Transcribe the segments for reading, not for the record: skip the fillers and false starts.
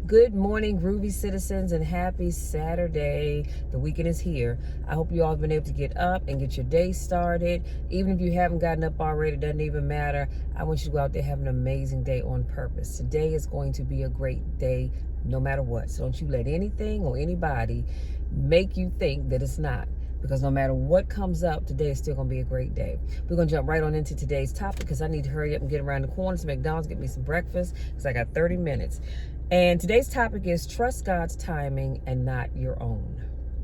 Good morning, Groovy citizens, and happy Saturday. The weekend is here. I hope you all have been able to get up and get your day started. Even if you haven't gotten up already, it doesn't even matter. I want you to go out there and have an amazing day on purpose. Today is going to be a great day no matter what. So don't you let anything or anybody make you think that it's not. Because no matter what comes up, today is still going to be a great day. We're going to jump right on into today's topic because I need to hurry up and get around the corner to McDonald's, get me some breakfast because I got 30 minutes. And today's topic is trust God's timing and not your own.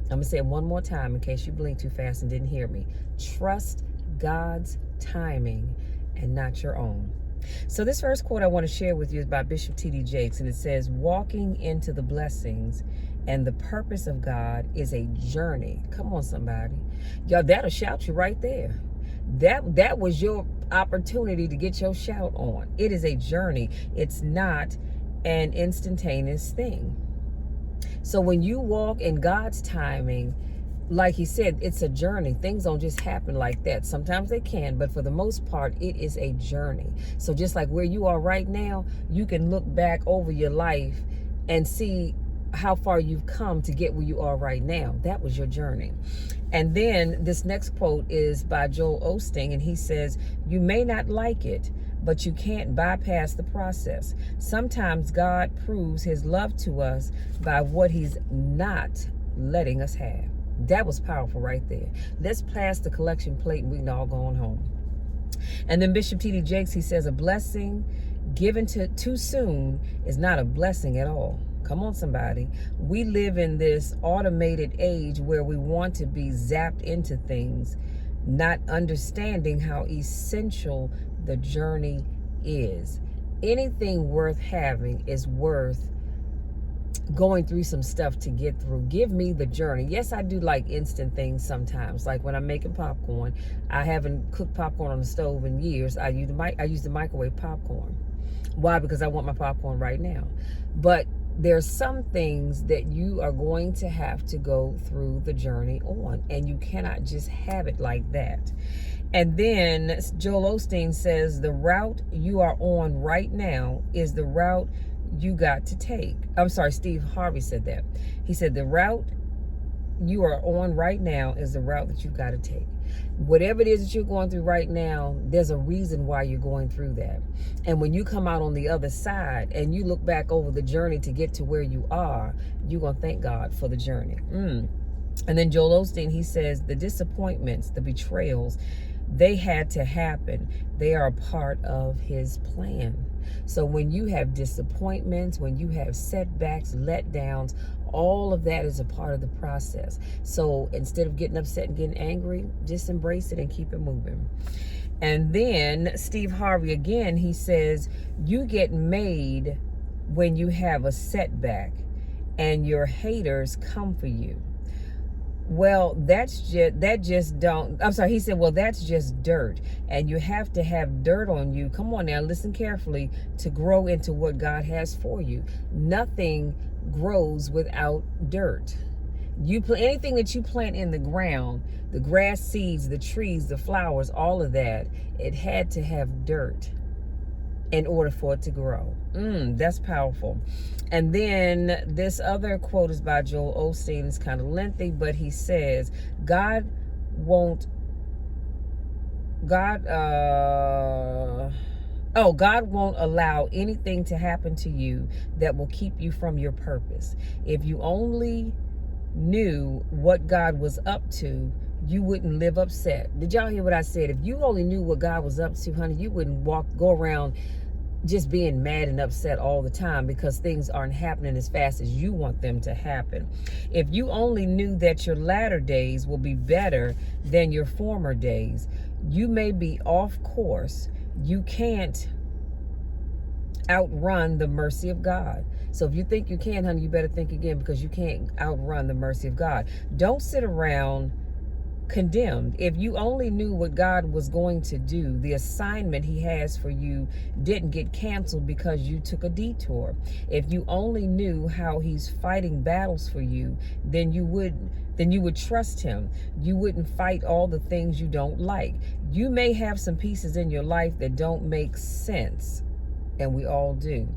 I'm going to say it one more time in case you blinked too fast and didn't hear me. Trust God's timing and not your own. So this first quote I want to share with you is by Bishop T.D. Jakes, and it says, walking into the blessings and the purpose of God is a journey. Come on, somebody. Y'all, that'll shout you right there. That was your opportunity to get your shout on. It is a journey. It's not an instantaneous thing. So when you walk in God's timing, like he said, it's a journey. Things don't just happen like that. Sometimes they can, but for the most part, it is a journey. So just like where you are right now, you can look back over your life and see how far you've come to get where you are right now. That was your journey. And then this next quote is by Joel Osteen, and he says, you may not like it, but you can't bypass the process. Sometimes God proves his love to us by what he's not letting us have. That was powerful right there. Let's pass the collection plate and we can all go on home. And then Bishop T.D. Jakes, he says, a blessing given too soon is not a blessing at all. Come on, somebody. We live in this automated age where we want to be zapped into things, not understanding how essential the journey is. Anything worth having is worth going through some stuff to get through. Give me the journey. Yes, I do like instant things sometimes. Like when I'm making popcorn, I haven't cooked popcorn on the stove in years. I use the microwave popcorn. Why? Because I want my popcorn right now. But there's some things that you are going to have to go through the journey on, and you cannot just have it like that. And then Joel Osteen says, the route you are on right now is the route you got to take. I'm sorry, Steve Harvey said that. He said, the route you are on right now is the route that you've got to take. Whatever it is that you're going through right now, there's a reason why you're going through that. And when you come out on the other side and you look back over the journey to get to where you are, you're going to thank God for the journey. And then Joel Osteen, he says, the disappointments, the betrayals, they had to happen. They are a part of his plan. So when you have disappointments, when you have setbacks, letdowns, all of that is a part of the process. So instead of getting upset and getting angry, just embrace it and keep it moving. And then Steve Harvey, again, he says, you get made when you have a setback and your haters come for you. Well, he said, well, that's just dirt. And you have to have dirt on you. Come on now, listen carefully, to grow into what God has for you. Nothing grows without dirt. Anything that you plant in the ground, the grass, seeds, the trees, the flowers, all of that, it had to have dirt in order for it to grow. That's powerful. And then this other quote is by Joel Osteen. It's kind of lengthy, but he says, God won't allow anything to happen to you that will keep you from your purpose. Go only knew what God was up to, you wouldn't live upset. Did y'all hear what I said? If you only knew what God was up to, honey, you wouldn't go around just being mad and upset all the time because things aren't happening as fast as you want them to happen. If you only knew that your latter days will be better than your former days, you may be off course. You can't outrun the mercy of God. So if you think you can, honey, you better think again, because you can't outrun the mercy of God. Don't sit around condemned. If you only knew what God was going to do, the assignment he has for you didn't get canceled because you took a detour. If you only knew how he's fighting battles for you, then you would trust him. You wouldn't fight all the things you don't like. You may have some pieces in your life that don't make sense, and we all do.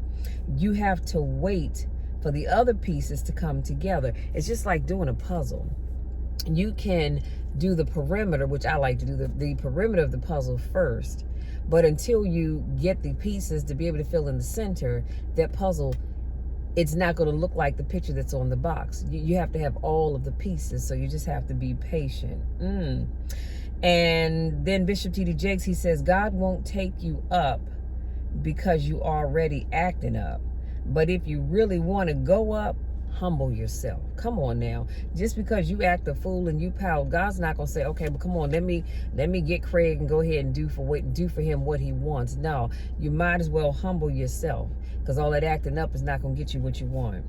You have to wait for the other pieces to come together. It's just like doing a puzzle. You can do the perimeter, which I like to do the perimeter of the puzzle first. But until you get the pieces to be able to fill in the center, that puzzle, it's not going to look like the picture that's on the box. You have to have all of the pieces, so you just have to be patient. And then Bishop T.D. Jakes, he says, God won't take you up because you already acting up. But if you really want to go up, humble yourself. Come on now. Just because you act a fool and you pout, God's not gonna say, okay, but come on, let me get Craig and go ahead and do for him what he wants. No, you might as well humble yourself, because all that acting up is not gonna get you what you want.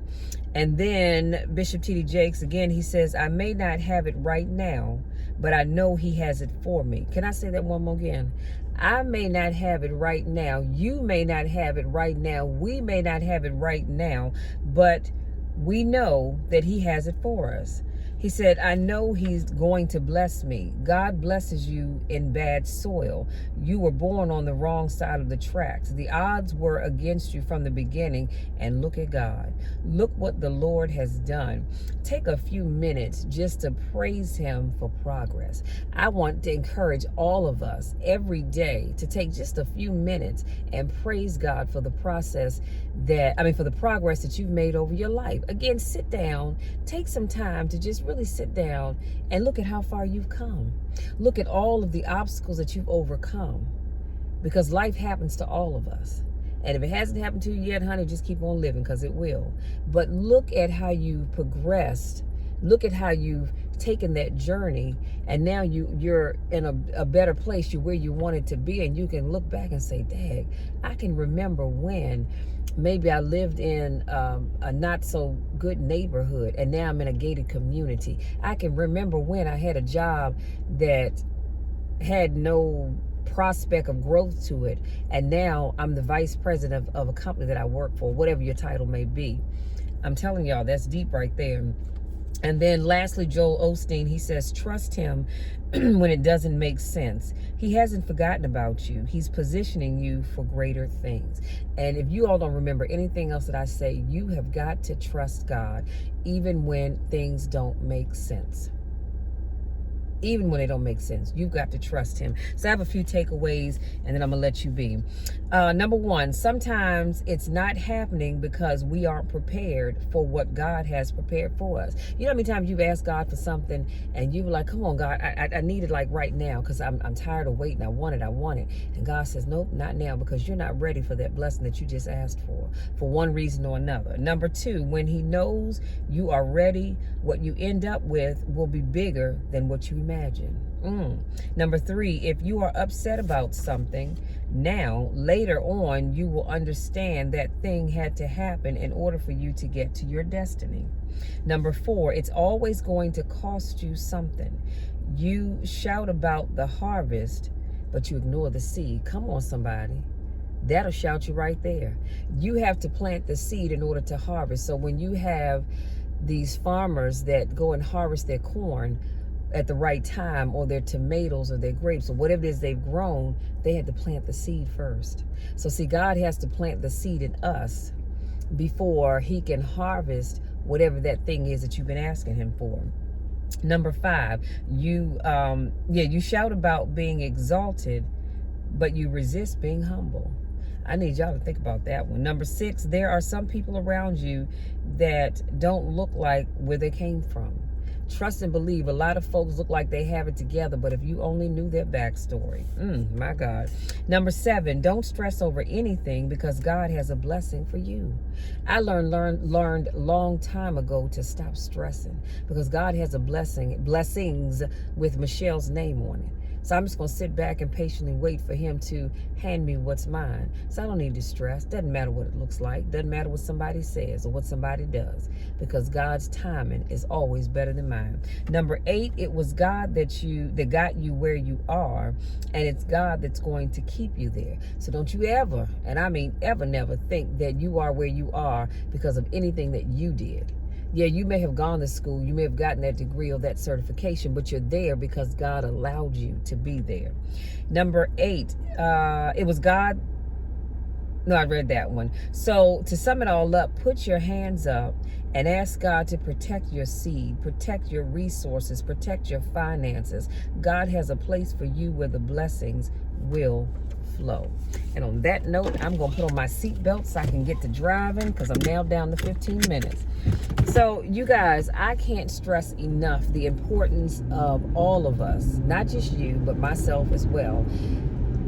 And then Bishop T.D. Jakes, again, he says, I may not have it right now, but I know he has it for me. Can I say that one more again? I may not have it right now. You may not have it right now. We may not have it right now, but we know that he has it for us. He said, I know he's going to bless me. God blesses you in bad soil. You were born on the wrong side of the tracks. The odds were against you from the beginning, and look at God. Look what the Lord has done. Take a few minutes just to praise him for progress. I want to encourage all of us every day to take just a few minutes and praise God for the progress that you've made over your life. Again, sit down, take some time to just really sit down and look at how far you've come. Look at all of the obstacles that you've overcome, because life happens to all of us. And if it hasn't happened to you yet, honey, just keep on living, because it will. But look at how you've progressed. Look at how you've taken that journey, and now you're in a better place. You're where you wanted to be, and you can look back and say, dang, I can remember when maybe I lived in a not so good neighborhood, and now I'm in a gated community. I can remember when I had a job that had no prospect of growth to it, and now I'm the vice president of a company that I work for, whatever your title may be. I'm telling y'all, that's deep right there. And then lastly, Joel Osteen, he says, trust him when it doesn't make sense. He hasn't forgotten about you. He's positioning you for greater things. And if you all don't remember anything else that I say, you have got to trust God, even when things don't make sense. Even when they don't make sense, you've got to trust him. So I have a few takeaways, and then I'm gonna let you be. Number one, sometimes it's not happening because we aren't prepared for what God has prepared for us. You know how many times you've asked God for something and you were like, come on, God, I need it like right now, because I'm tired of waiting. I want it. And God says, nope, not now, because you're not ready for that blessing that you just asked for one reason or another. Number two, when he knows you are ready, what you end up with will be bigger than what you imagine. Number three, if you are upset about something now, later on, you will understand that thing had to happen in order for you to get to your destiny. Number four, it's always going to cost you something. You shout about the harvest, but you ignore the seed. Come on, somebody. That'll shout you right there. You have to plant the seed in order to harvest. So when you have these farmers that go and harvest their corn at the right time, or their tomatoes or their grapes or whatever it is they've grown, they had to plant the seed first. So see, God has to plant the seed in us before he can harvest whatever that thing is that you've been asking him for. Number five, you shout about being exalted, but you resist being humble. I need y'all to think about that one. Number six, there are some people around you that don't look like where they came from. Trust and believe. A lot of folks look like they have it together, but if you only knew their backstory, my God. Number seven, don't stress over anything, because God has a blessing for you. I learned long time ago to stop stressing, because God has a blessings with Michelle's name on it. So I'm just going to sit back and patiently wait for him to hand me what's mine. So I don't need to stress. Doesn't matter what it looks like. Doesn't matter what somebody says or what somebody does, because God's timing is always better than mine. Number eight, it was God that got you where you are, and it's God that's going to keep you there. So don't you ever, and I mean ever, never think that you are where you are because of anything that you did. Yeah, you may have gone to school, you may have gotten that degree or that certification, but you're there because God allowed you to be there. Number eight, it was God No, I read that one. So to sum it all up, put your hands up and ask God to protect your seed, protect your resources, protect your finances. God has a place for you where the blessings will flow. And on that note, I'm going to put on my seatbelt so I can get to driving, because I'm now down to 15 minutes. So you guys, I can't stress enough the importance of all of us, not just you, but myself as well,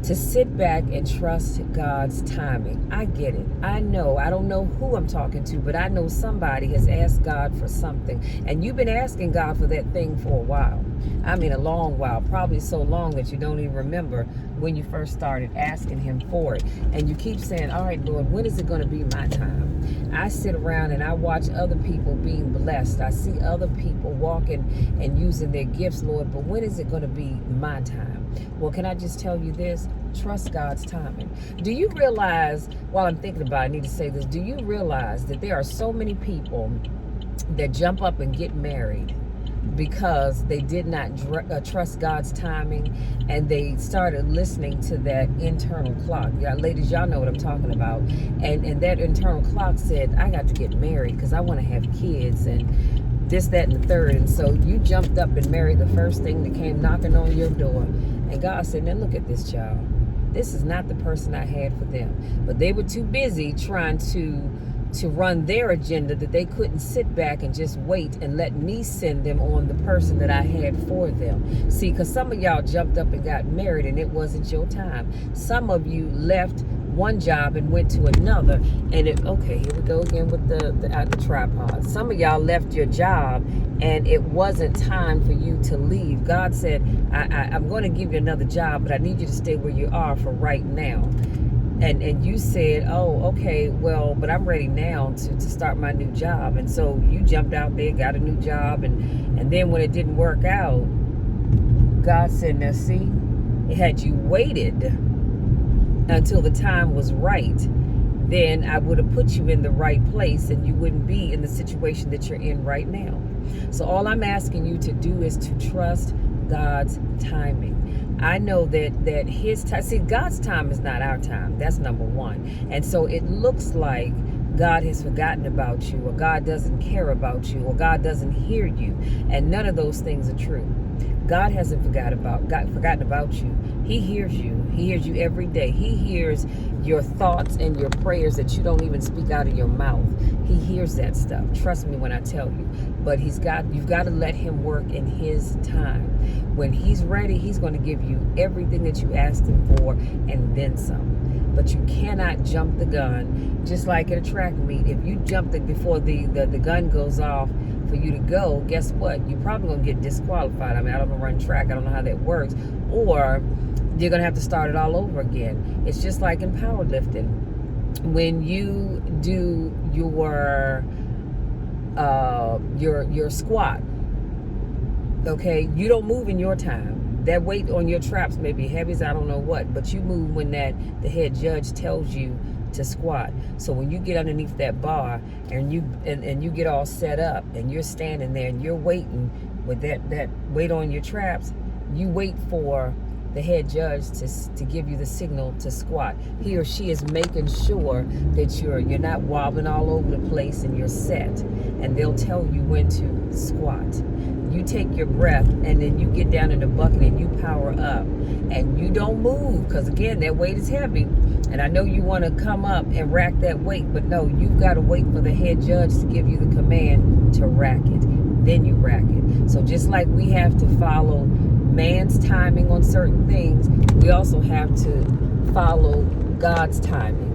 to sit back and trust God's timing. I get it. I know. I don't know who I'm talking to, but I know somebody has asked God for something. And you've been asking God for that thing for a while. I mean, a long while. Probably so long that you don't even remember when you first started asking Him for it. And you keep saying, all right, Lord, when is it going to be my time? I sit around and I watch other people being blessed. I see other people walking and using their gifts, Lord, but when is it going to be my time? Well, can I just tell you this? Trust God's timing. Do you realize, while I'm thinking about it, I need to say this, do you realize that there are so many people that jump up and get married because they did not trust God's timing, and they started listening to that internal clock? Yeah, ladies, y'all know what I'm talking about. And that internal clock said, I got to get married because I want to have kids and this, that, and the third. And so you jumped up and married the first thing that came knocking on your door. And God said, now look at this child. This is not the person I had for them. But they were too busy trying to run their agenda that they couldn't sit back and just wait and let me send them on the person that I had for them. See, because some of y'all jumped up and got married and it wasn't your time. Some of you left one job and went to another, and okay, here we go again with the tripod. Some of y'all left your job and it wasn't time for you to leave. God said, I'm going to give you another job, but I need you to stay where you are for right now. And you said, oh, okay, well, but I'm ready now to start my new job. And so you jumped out there, got a new job, and then when it didn't work out, God said, now see, had you waited until the time was right, then I would have put you in the right place and you wouldn't be in the situation that you're in right now. So all I'm asking you to do is to trust God's timing. I know that His time, see, God's time is not our time. That's number one. And so it looks like God has forgotten about you, or God doesn't care about you, or God doesn't hear you. And none of those things are true. God hasn't forgotten about you. He hears you. He hears you every day. He hears your thoughts and your prayers that you don't even speak out of your mouth. He hears that stuff. Trust me when I tell you. But you've got to let Him work in His time. When He's ready, He's going to give you everything that you asked Him for and then some. But you cannot jump the gun. Just like at a track meet, if you jump before the gun goes off for you to go, guess what? You're probably going to get disqualified. I mean, I don't know run track. I don't know how that works. Or you're going to have to start it all over again. It's just like in powerlifting. When you do your squat, okay, you don't move in your time. That weight on your traps may be heavy as I don't know what, but you move when the head judge tells you to squat. So when you get underneath that bar and you get all set up and you're standing there and you're waiting with that weight on your traps, you wait for the head judge to give you the signal to squat. He or she is making sure that you're not wobbling all over the place and you're set, and they'll tell you when to squat. You take your breath and then you get down in the bucket and you power up and you don't move, because again, that weight is heavy. And I know you want to come up and rack that weight, but no, you've got to wait for the head judge to give you the command to rack it. Then you rack it. So just like we have to follow man's timing on certain things, we also have to follow God's timing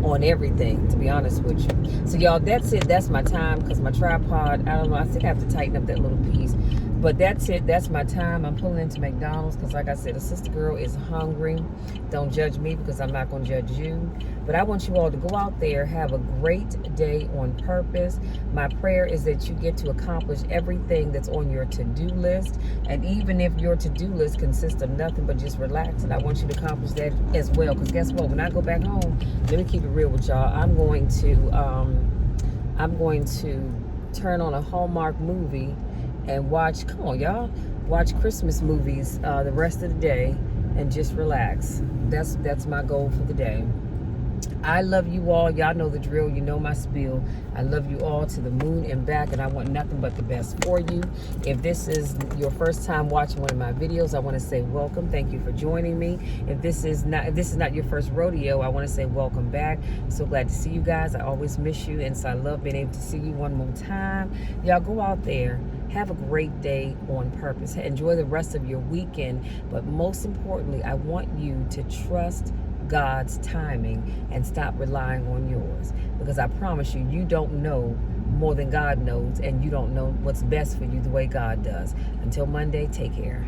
on everything, to be honest with you. So y'all, that's it. That's my time, because my tripod, I don't know, I think I have to tighten up that little piece. But that's it. That's my time. I'm pulling into McDonald's because, like I said, a sister girl is hungry. Don't judge me, because I'm not going to judge you. But I want you all to go out there, have a great day on purpose. My prayer is that you get to accomplish everything that's on your to-do list. And even if your to-do list consists of nothing but just relaxing, I want you to accomplish that as well. Because guess what? When I go back home, let me keep it real with y'all. I'm going to turn on a Hallmark movie and watch, come on y'all, watch Christmas movies the rest of the day and just relax. That's my goal for the day. I love you all. Y'all know the drill. You know my spiel. I love you all to the moon and back, and I want nothing but the best for you. If this is your first time watching one of my videos, I want to say welcome. Thank you for joining me. If this is not your first rodeo, I want to say welcome back. I'm so glad to see you guys. I always miss you, and so I love being able to see you one more time. Y'all go out there. Have a great day on purpose. Enjoy the rest of your weekend. But most importantly, I want you to trust God's timing and stop relying on yours, because I promise you, you don't know more than God knows, and you don't know what's best for you the way God does. Until Monday, take care.